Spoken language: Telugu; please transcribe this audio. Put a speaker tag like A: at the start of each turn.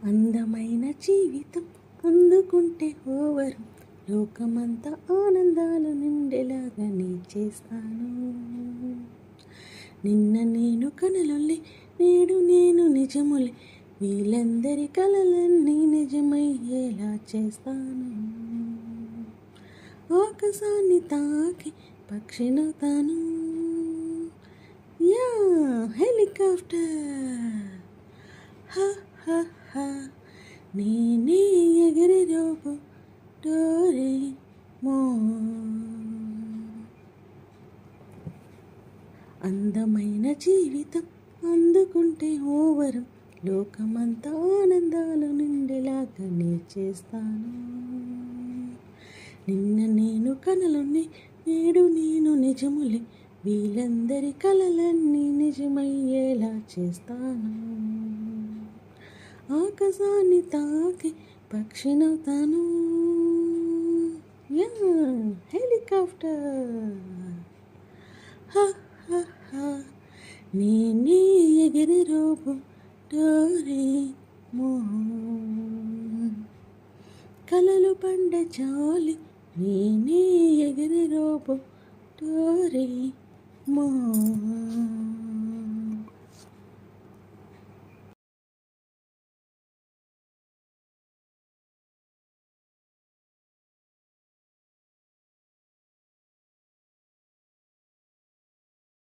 A: అందమైన జీవితం అందుకుంటే ఓవరం లోకమంతా ఆనందాలు నిండేలాగా నీ చేస్తాను. నిన్న నేను కనలులే నేడు నేను నిజములే వీళ్ళందరి కలలన్నీ నిజమయ్యేలా చేస్తాను. ఆకాశాన్ని తాకి పక్షినవుతాను. యా హెలికాప్టర్ హ హ హ నేనే ఎగిరి రోబో డోరేమోన్. అందమైన జీవితం అందుకుంటే ఓవరం లోకమంతా ఆనందాలు నిండేలాగా నీ చేస్తాను. నిన్న నేను కలలుని నేడు నేను నిజములే వీళ్ళందరి కలలన్నీ నిజమయ్యేలా చేస్తాను. ఆకాశాన్ని తాకి పక్షినవుతాను. యా హెలికాప్టర్ హ హ హ నేనే ఎగిరి రోబో డోరేమోన్. కలలు పండ చాలి నేనే ఎగిరి రోబో డోరేమోన్.